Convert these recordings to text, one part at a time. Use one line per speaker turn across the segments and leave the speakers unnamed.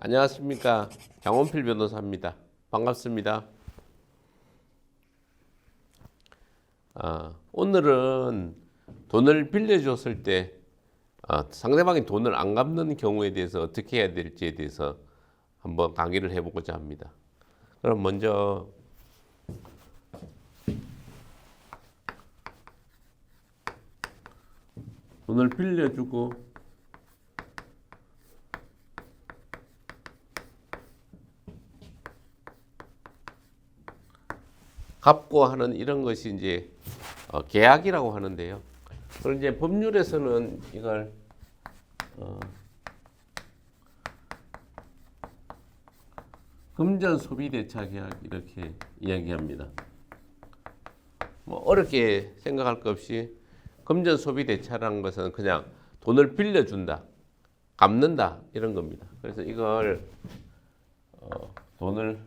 안녕하십니까. 장원필 변호사입니다. 반갑습니다. 오늘은 돈을 빌려줬을 때 상대방이 돈을 안 갚는 경우에 대해서 어떻게 해야 될지에 대해서 한번 강의를 해보고자 합니다. 그럼 먼저 돈을 빌려주고 갚고 하는 이런 것이 이제 계약이라고 하는데요. 그럼 이제 법률에서는 이걸 금전 소비 대차 계약 이렇게 이야기합니다. 뭐 어렵게 생각할 것 없이 금전 소비 대차라는 것은 그냥 돈을 빌려준다, 갚는다 이런 겁니다. 그래서 이걸 돈을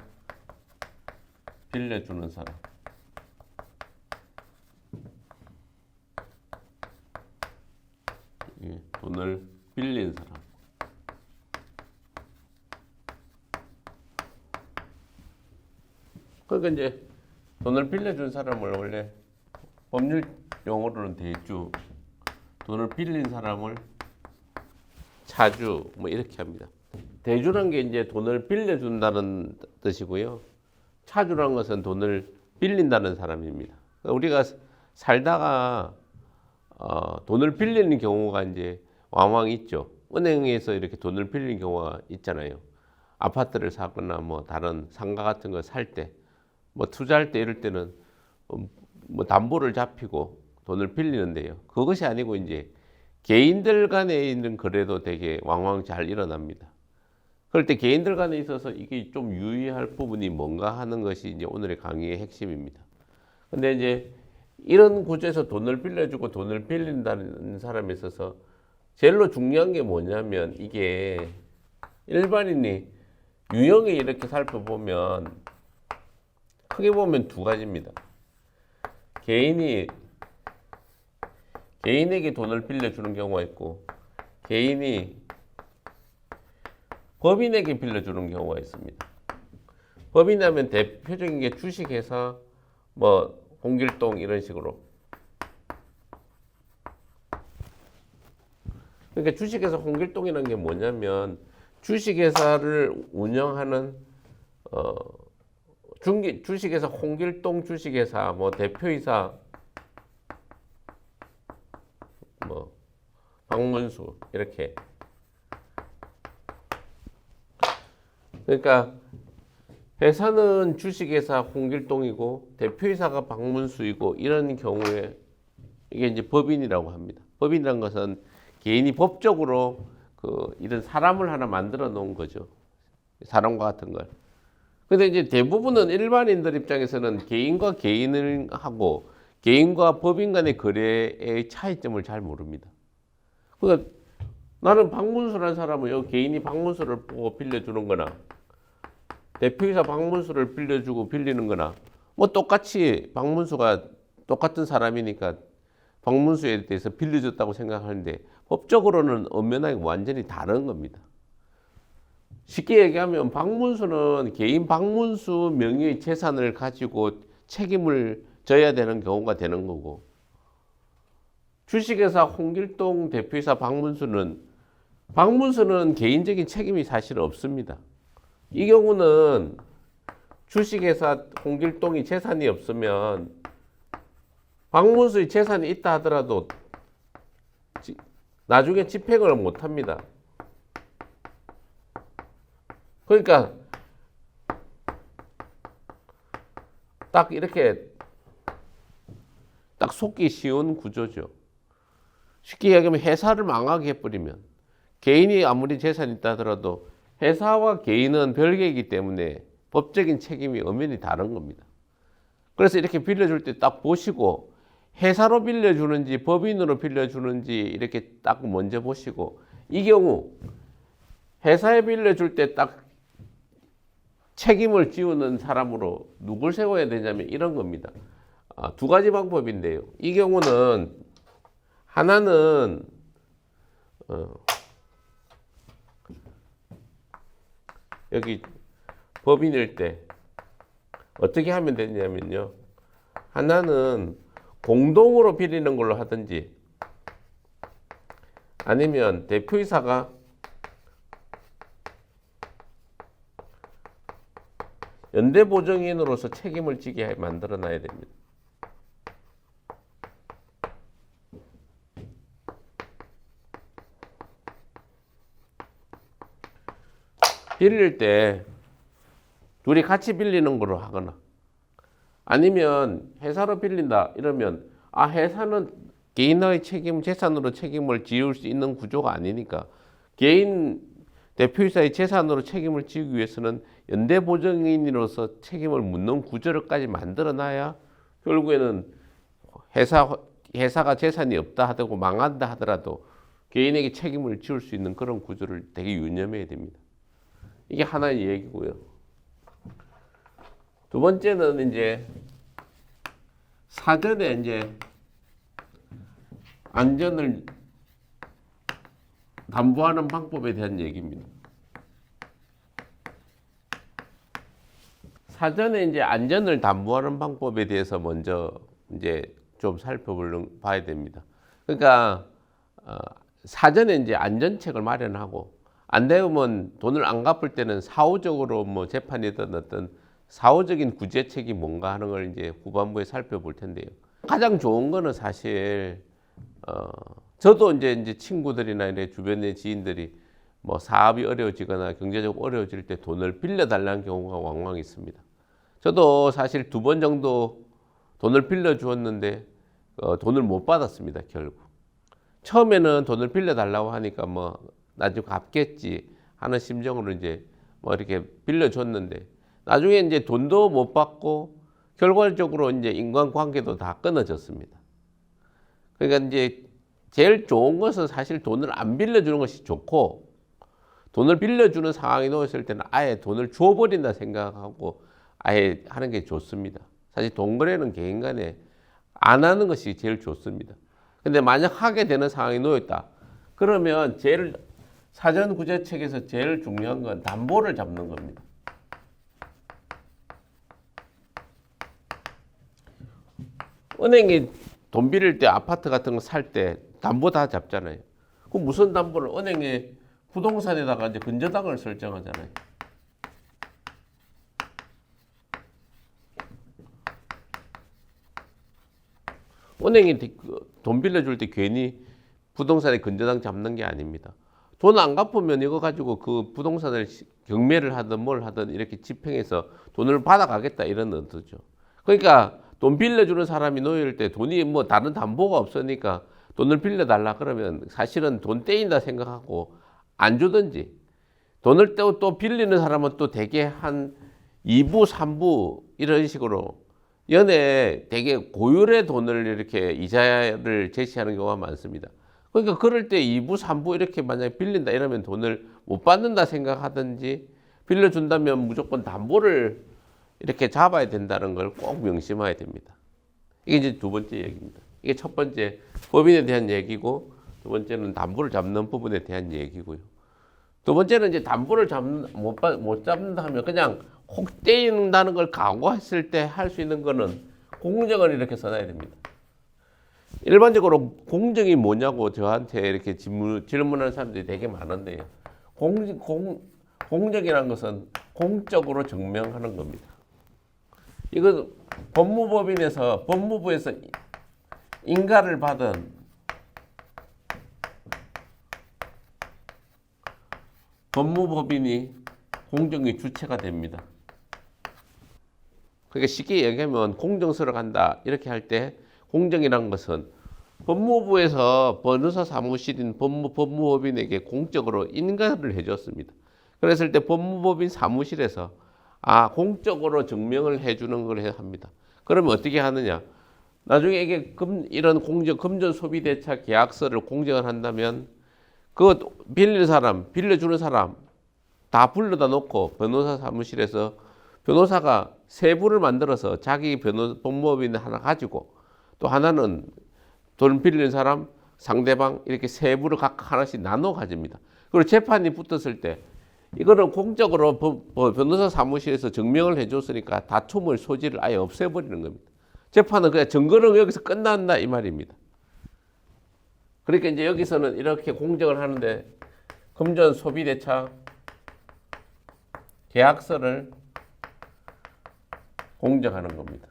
빌려주는 사람, 돈을 빌린 사람, 그러니까 이제 돈을 빌려준 사람을 원래 법률 용어로는 대주, 돈을 빌린 사람을 차주 뭐 이렇게 합니다. 대주란 게 이제 돈을 빌려준다는 뜻이고요. 차주란 것은 돈을 빌린다는 사람입니다. 우리가 살다가 돈을 빌리는 경우가 이제 왕왕 있죠. 은행에서 이렇게 돈을 빌리는 경우가 있잖아요. 아파트를 사거나 뭐 다른 상가 같은 거 살 때, 뭐 투자할 때 이럴 때는 뭐 담보를 잡히고 돈을 빌리는데요. 그것이 아니고 이제 개인들 간에 있는 거래도 되게 왕왕 잘 일어납니다. 그럴 때 개인들 간에 있어서 이게 좀 유의할 부분이 뭔가 하는 것이 이제 오늘의 강의의 핵심입니다. 근데 이제 이런 구조에서 돈을 빌려주고 돈을 빌린다는 사람에 있어서 제일로 중요한 게 뭐냐면 이게 일반인이 유형에 이렇게 살펴보면 크게 보면 두 가지입니다. 개인에게 돈을 빌려주는 경우가 있고 개인이 법인에게 빌려주는 경우가 있습니다. 법인하면 대표적인 게 주식회사, 뭐 홍길동 이런 식으로. 그러니까 주식회사 홍길동이라는 게 뭐냐면 주식회사를 운영하는 주식회사 홍길동 주식회사 뭐 대표이사 뭐 박문수 이렇게. 그러니까 회사는 주식회사 홍길동이고 대표이사가 박문수이고 이런 경우에 이게 이제 법인이라고 합니다. 법인이라는 것은 개인이 법적으로 이런 사람을 하나 만들어 놓은 거죠. 사람과 같은 걸. 근데 이제 대부분은 일반인들 입장에서는 개인과 개인을 하고 개인과 법인 간의 거래의 차이점을 잘 모릅니다. 그러니까 나는 박문수라는 사람은 개인이 박문수를 보고 빌려주는 거나 대표이사 박문수를 빌려주고 빌리는 거나 뭐 똑같이 박문수가 똑같은 사람이니까 박문수에 대해서 빌려줬다고 생각하는데 법적으로는 엄연하게 완전히 다른 겁니다. 쉽게 얘기하면 박문수는 개인 박문수 명의의 재산을 가지고 책임을 져야 되는 경우가 되는 거고 주식회사 홍길동 대표이사 박문수는 개인적인 책임이 사실 없습니다. 이 경우는 주식회사 홍길동이 재산이 없으면 박문수의 재산이 있다 하더라도 나중에 집행을 못 합니다. 그러니까 딱 이렇게 딱 속기 쉬운 구조죠. 쉽게 얘기하면 회사를 망하게 해버리면 개인이 아무리 재산이 있다 하더라도 회사와 개인은 별개이기 때문에 법적인 책임이 엄연히 다른 겁니다. 그래서 이렇게 빌려줄 때 딱 보시고 회사로 빌려주는지 법인으로 빌려주는지 이렇게 딱 먼저 보시고 이 경우 회사에 빌려줄 때 딱 책임을 지우는 사람으로 누굴 세워야 되냐면 이런 겁니다. 두 가지 방법인데요. 이 경우는 하나는 여기 법인일 때 어떻게 하면 되냐면요. 하나는 공동으로 빌리는 걸로 하든지 아니면 대표이사가 연대보증인으로서 책임을 지게 만들어 놔야 됩니다. 빌릴 때 둘이 같이 빌리는 걸로 하거나 아니면 회사로 빌린다 이러면 회사는 개인의 책임, 재산으로 책임을 지을 수 있는 구조가 아니니까 개인 대표이사의 재산으로 책임을 지기 위해서는 연대보증인으로서 책임을 묻는 구조를까지 만들어 놔야 결국에는 회사가 재산이 없다 하고 망한다 하더라도 개인에게 책임을 지을 수 있는 그런 구조를 되게 유념해야 됩니다. 이게 하나의 얘기고요. 두 번째는 이제 사전에 이제 안전을 담보하는 방법에 대한 얘기입니다. 사전에 이제 안전을 담보하는 방법에 대해서 먼저 이제 좀 살펴봐야 됩니다. 그러니까 사전에 이제 안전책을 마련하고 안 되면 돈을 안 갚을 때는 사후적으로 뭐 재판이든 어떤 사후적인 구제책이 뭔가 하는 걸 이제 후반부에 살펴볼 텐데요. 가장 좋은 거는 사실 저도 이제 친구들이나 이제 주변의 지인들이 뭐 사업이 어려워지거나 경제적으로 어려워질 때 돈을 빌려달라는 경우가 왕왕 있습니다. 저도 사실 2번 정도 돈을 빌려 주었는데 돈을 못 받았습니다. 결국 처음에는 돈을 빌려달라고 하니까 뭐 나중에 갚겠지 하는 심정으로 이제 뭐 이렇게 빌려줬는데 나중에 이제 돈도 못 받고 결과적으로 이제 인간관계도 다 끊어졌습니다. 그러니까 이제 제일 좋은 것은 사실 돈을 안 빌려주는 것이 좋고 돈을 빌려주는 상황이 놓였을 때는 아예 돈을 줘버린다 생각하고 아예 하는 게 좋습니다. 사실 돈 거래는 개인 간에 안 하는 것이 제일 좋습니다. 근데 만약 하게 되는 상황이 놓였다. 그러면 제일 사전 구제책에서 제일 중요한 건 담보를 잡는 겁니다. 은행이 돈 빌릴 때 아파트 같은 거 살 때 담보 다 잡잖아요. 그럼 무슨 담보를 은행에 부동산에다가 이제 근저당을 설정하잖아요. 은행이 돈 빌려줄 때 괜히 부동산에 근저당 잡는 게 아닙니다. 돈 안 갚으면 이거 가지고 그 부동산을 경매를 하든 뭘 하든 이렇게 집행해서 돈을 받아가겠다 이런 의도죠. 그러니까 돈 빌려주는 사람이 놓일 때 돈이 뭐 다른 담보가 없으니까 돈을 빌려달라 그러면 사실은 돈 떼인다 생각하고 안 주든지 돈을 또 빌리는 사람은 또 대개 한 2부, 3부 이런 식으로 연에 되게 고율의 돈을 이렇게 이자를 제시하는 경우가 많습니다. 그러니까 그럴 때 2부, 3부 이렇게 만약에 빌린다 이러면 돈을 못 받는다 생각하든지 빌려준다면 무조건 담보를 이렇게 잡아야 된다는 걸 꼭 명심해야 됩니다. 이게 이제 두 번째 얘기입니다. 이게 첫 번째 법인에 대한 얘기고 두 번째는 담보를 잡는 부분에 대한 얘기고요. 두 번째는 이제 담보를 못 잡는다 하면 그냥 혹 떼인다는 걸 각오했을 때 할 수 있는 거는 공정을 이렇게 써놔야 됩니다. 일반적으로 공정이 뭐냐고 저한테 이렇게 질문하는 사람들이 되게 많은데요. 공정이라는 것은 공적으로 증명하는 겁니다. 이거 법무부에서 인가를 받은 법무법인이 공정의 주체가 됩니다. 그러니까 쉽게 얘기하면 공정서를 간다 이렇게 할 때 공정이라는 것은 법무부에서 변호사 사무실인 법무법인에게 공적으로 인가를 해줬습니다. 그랬을 때 법무법인 사무실에서 공적으로 증명을 해주는 걸 합니다. 그러면 어떻게 하느냐? 나중에 이게 이런 금전 소비 대차 계약서를 공정을 한다면 그 빌려주는 사람 다 불러다 놓고 변호사 사무실에서 변호사가 세 부를 만들어서 자기 법무법인 하나 가지고 또 하나는 돈 빌리는 사람 상대방 이렇게 세 부를 각 하나씩 나눠 가집니다. 그리고 재판이 붙었을 때 이거는 공적으로 변호사 사무실에서 증명을 해줬으니까 다툼의 소지를 아예 없애버리는 겁니다. 재판은 그냥 증거는 여기서 끝난다 이 말입니다. 그러니까 이제 여기서는 이렇게 공정을 하는데 금전 소비대차 계약서를 공정하는 겁니다.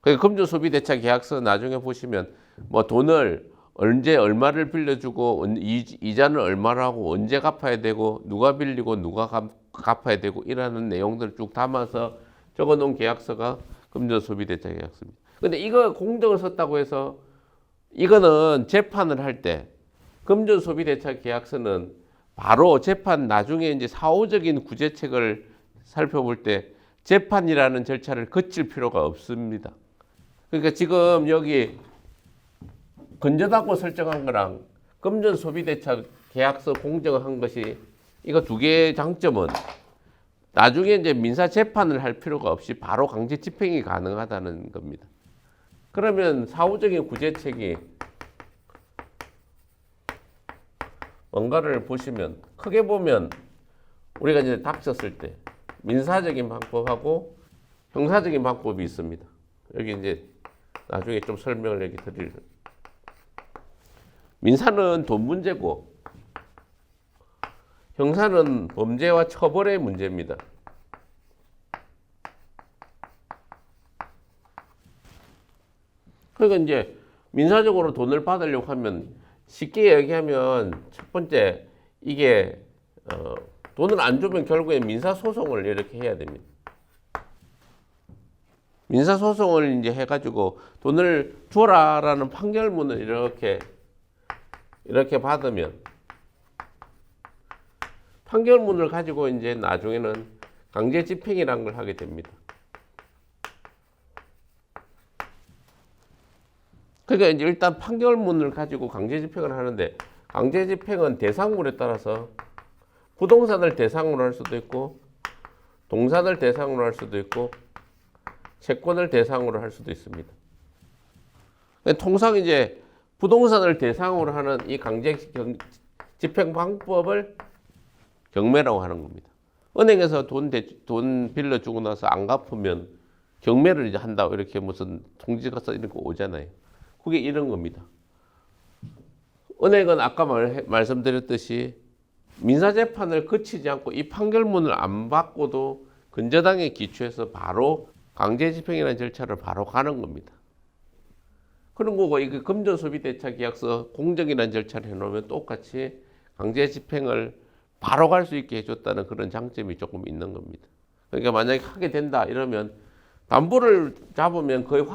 그 금전 소비대차 계약서 나중에 보시면 뭐 돈을 언제 얼마를 빌려주고 이자는 얼마를 하고 언제 갚아야 되고 누가 빌리고 누가 갚아야 되고 이라는 내용들을 쭉 담아서 적어놓은 계약서가 금전 소비대차 계약서입니다. 근데 이거 공정을 썼다고 해서 이거는 재판을 할 때 금전 소비대차 계약서는 바로 재판 나중에 이제 사후적인 구제책을 살펴볼 때 재판이라는 절차를 거칠 필요가 없습니다. 그러니까 지금 여기 건전하고 설정한 거랑 금전 소비대차 계약서 공정한 것이 이거 두 개의 장점은 나중에 이제 민사 재판을 할 필요가 없이 바로 강제 집행이 가능하다는 겁니다. 그러면 사후적인 구제책이 뭔가를 보시면 크게 보면 우리가 이제 닥쳤을 때 민사적인 방법하고 형사적인 방법이 있습니다. 여기 이제 나중에 좀 설명을 여기 드릴. 민사는 돈 문제고 형사는 범죄와 처벌의 문제입니다. 그러니까 이제 민사적으로 돈을 받으려고 하면 쉽게 얘기하면 첫 번째 이게 돈을 안 주면 결국에 민사소송을 이렇게 해야 됩니다. 민사소송을 이제 해가지고 돈을 줘라라는 판결문을 이렇게 받으면 판결문을 가지고 이제 나중에는 강제 집행이라는 걸 하게 됩니다. 그러니까 이제 일단 판결문을 가지고 강제 집행을 하는데 강제 집행은 대상물에 따라서 부동산을 대상으로 할 수도 있고 동산을 대상으로 할 수도 있고 채권을 대상으로 할 수도 있습니다. 통상 이제 부동산을 대상으로 하는 이 강제 집행 방법을 경매라고 하는 겁니다. 은행에서 돈 빌려주고 나서 안 갚으면 경매를 이제 한다고 이렇게 무슨 통지가 써 이런 거 오잖아요. 그게 이런 겁니다. 은행은 아까 말씀드렸듯이 민사재판을 거치지 않고 이 판결문을 안 받고도 근저당에 기초해서 바로 강제집행이라는 절차를 바로 가는 겁니다. 그런 거고 이거 금전소비대차계약서 공정이라는 절차를 해놓으면 똑같이 강제집행을 바로 갈 수 있게 해줬다는 그런 장점이 조금 있는 겁니다. 그러니까 만약에 하게 된다 이러면 담보를 잡으면 거의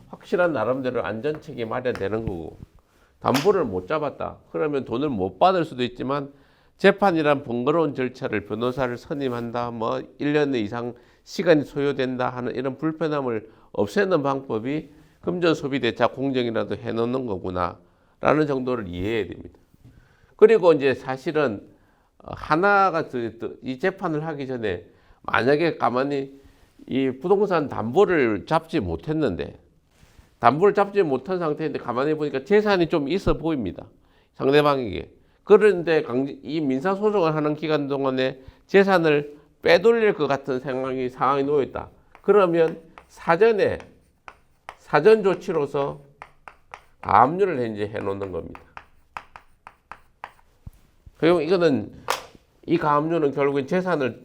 확실한 나름대로 안전책이 마련되는 거고 담보를 못 잡았다 그러면 돈을 못 받을 수도 있지만 재판이란 번거로운 절차를 변호사를 선임한다 뭐 1년 이상 시간이 소요된다 하는 이런 불편함을 없애는 방법이 금전소비대차 공정이라도 해놓는 거구나 라는 정도를 이해해야 됩니다. 그리고 이제 사실은 하나가 이 재판을 하기 전에 만약에 가만히 이 부동산 담보를 잡지 못했는데 담보를 잡지 못한 상태인데 가만히 보니까 재산이 좀 있어 보입니다. 상대방에게. 그런데 이 민사소송을 하는 기간 동안에 재산을 빼돌릴 것 같은 상황이 놓여있다. 그러면 사전 조치로서 가압류를 이제 해놓는 겁니다. 그리고 이거는 이 가압류는 결국엔 재산을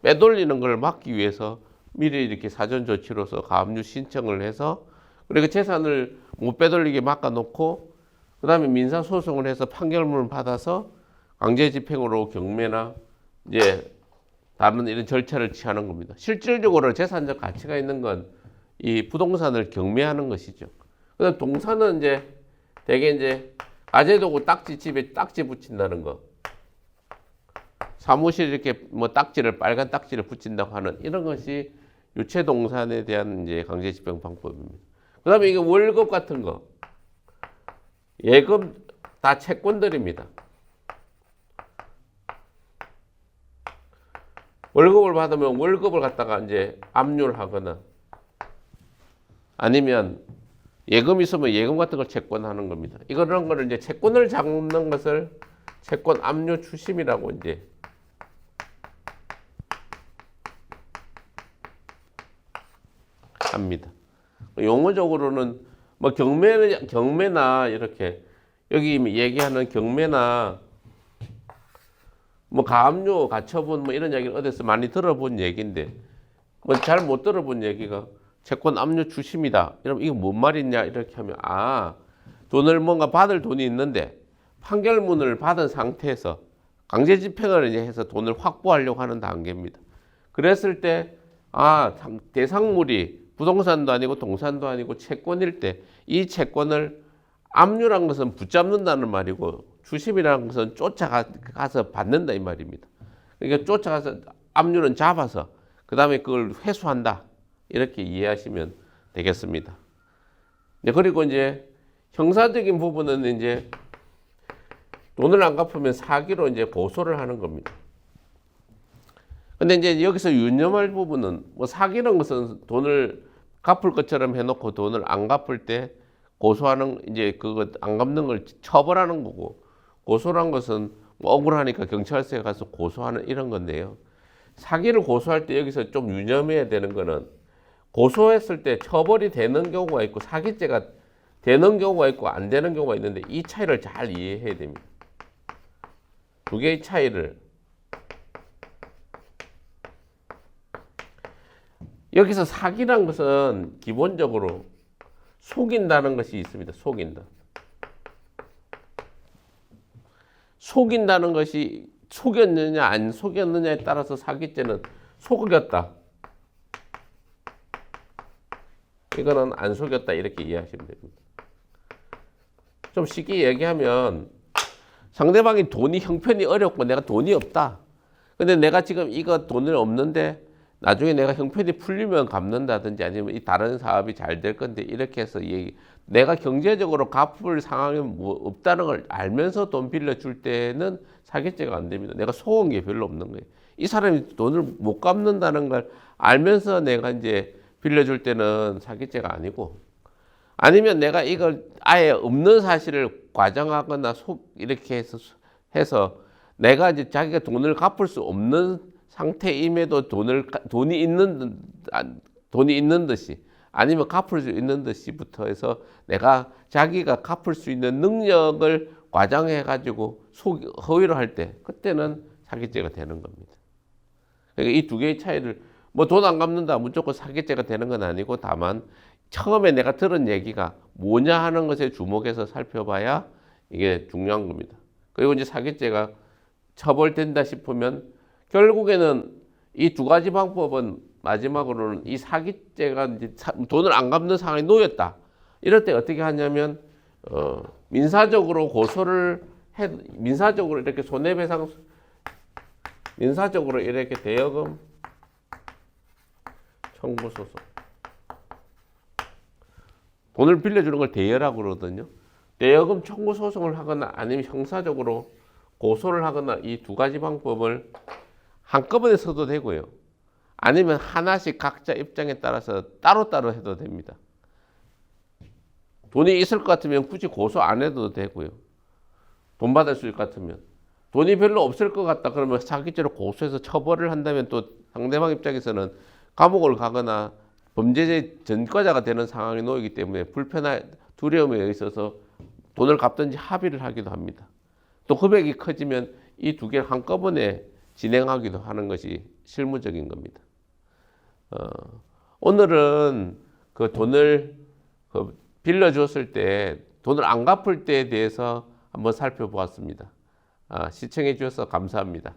빼돌리는 걸 막기 위해서 미리 이렇게 사전 조치로서 가압류 신청을 해서 그리고 재산을 못 빼돌리게 막아놓고 그 다음에 민사소송을 해서 판결문을 받아서 강제집행으로 경매나 이제 다른 이런 절차를 취하는 겁니다. 실질적으로 재산적 가치가 있는 건 이 부동산을 경매하는 것이죠. 그다음 동산은 이제 대개 이제 가재도구 딱지 집에 딱지 붙인다는 거. 사무실 이렇게 뭐 빨간 딱지를 붙인다고 하는 이런 것이 유체동산에 대한 이제 강제집행 방법입니다. 그 다음에 이게 월급 같은 거. 예금 다 채권들입니다. 월급을 받으면 월급을 갖다가 이제 압류를 하거나 아니면 예금 있으면 예금 같은 걸 채권하는 겁니다. 이런 거를 이제 채권을 잡는 것을 채권 압류 추심이라고 이제 합니다. 용어적으로는 뭐 경매나 이렇게 여기 얘기하는 경매나 뭐 가압류, 가처분 뭐 이런 얘기를 어디서 많이 들어본 얘기인데 뭐 잘 못 들어본 얘기가 채권 압류 추심이다. 이러면 이거 뭔 말이냐 이렇게 하면 돈을 뭔가 받을 돈이 있는데 판결문을 받은 상태에서 강제 집행을 이제 해서 돈을 확보하려고 하는 단계입니다. 그랬을 때 대상물이 부동산도 아니고 동산도 아니고 채권일 때 이 채권을 압류란 것은 붙잡는다는 말이고 추심이라는 것은 쫓아가서 받는다 이 말입니다. 그러니까 쫓아가서 압류는 잡아서 그 다음에 그걸 회수한다 이렇게 이해하시면 되겠습니다. 그리고 이제 형사적인 부분은 이제 돈을 안 갚으면 사기로 이제 고소를 하는 겁니다. 근데 이제 여기서 유념할 부분은 뭐 사기라는 것은 돈을 갚을 것처럼 해놓고 돈을 안 갚을 때 고소하는 이제 그거 안 갚는 걸 처벌하는 거고 고소란 것은 뭐 억울하니까 경찰서에 가서 고소하는 이런 건데요. 사기를 고소할 때 여기서 좀 유념해야 되는 거는 고소했을 때 처벌이 되는 경우가 있고 사기죄가 되는 경우가 있고 안 되는 경우가 있는데 이 차이를 잘 이해해야 됩니다. 두 개의 차이를 여기서 사기란 것은 기본적으로 속인다는 것이 있습니다. 속인다는 것이 속였느냐 안 속였느냐에 따라서 사기죄는 속였다. 이거는 안 속였다 이렇게 이해하시면 됩니다. 좀 쉽게 얘기하면 상대방이 돈이 형편이 어렵고 내가 돈이 없다. 근데 내가 지금 이거 돈을 없는데 나중에 내가 형편이 풀리면 갚는다든지 아니면 이 다른 사업이 잘 될 건데 이렇게 해서 내가 경제적으로 갚을 상황이 뭐 없다는 걸 알면서 돈 빌려줄 때는 사기죄가 안 됩니다. 내가 속은 게 별로 없는 거예요. 이 사람이 돈을 못 갚는다는 걸 알면서 내가 이제 빌려줄 때는 사기죄가 아니고 아니면 내가 이걸 아예 없는 사실을 과장하거나 이렇게 해서 내가 이제 자기가 돈을 갚을 수 없는 상태임에도 돈이 있는 듯이 아니면 갚을 수 있는 듯이부터 해서 내가 자기가 갚을 수 있는 능력을 과장해 가지고 허위로 할 때 그때는 사기죄가 되는 겁니다. 그러니까 이 두 개의 차이를 뭐 돈 안 갚는다 무조건 사기죄가 되는 건 아니고 다만 처음에 내가 들은 얘기가 뭐냐 하는 것에 주목해서 살펴봐야 이게 중요한 겁니다. 그리고 이제 사기죄가 처벌된다 싶으면 결국에는 이 두 가지 방법은 마지막으로는 이 사기죄가 이제 돈을 안 갚는 상황에 놓였다. 이럴 때 어떻게 하냐면 민사적으로 고소를 민사적으로 이렇게 손해배상 민사적으로 이렇게 대여금 청구 소송 돈을 빌려주는 걸 대여라고 그러거든요. 대여금 청구 소송을 하거나 아니면 형사적으로 고소를 하거나 이 두 가지 방법을 한꺼번에 써도 되고요. 아니면 하나씩 각자 입장에 따라서 따로따로 해도 됩니다. 돈이 있을 것 같으면 굳이 고소 안 해도 되고요. 돈 받을 수 있을 것 같으면. 돈이 별로 없을 것 같다 그러면 사기죄로 고소해서 처벌을 한다면 또 상대방 입장에서는 감옥을 가거나 범죄의 전과자가 되는 상황에 놓이기 때문에 두려움에 있어서 돈을 갚든지 합의를 하기도 합니다. 또 금액이 커지면 이 두 개를 한꺼번에 진행하기도 하는 것이 실무적인 겁니다. 오늘은 그 돈을 빌려줬을 때 돈을 안 갚을 때에 대해서 한번 살펴보았습니다. 시청해 주셔서 감사합니다.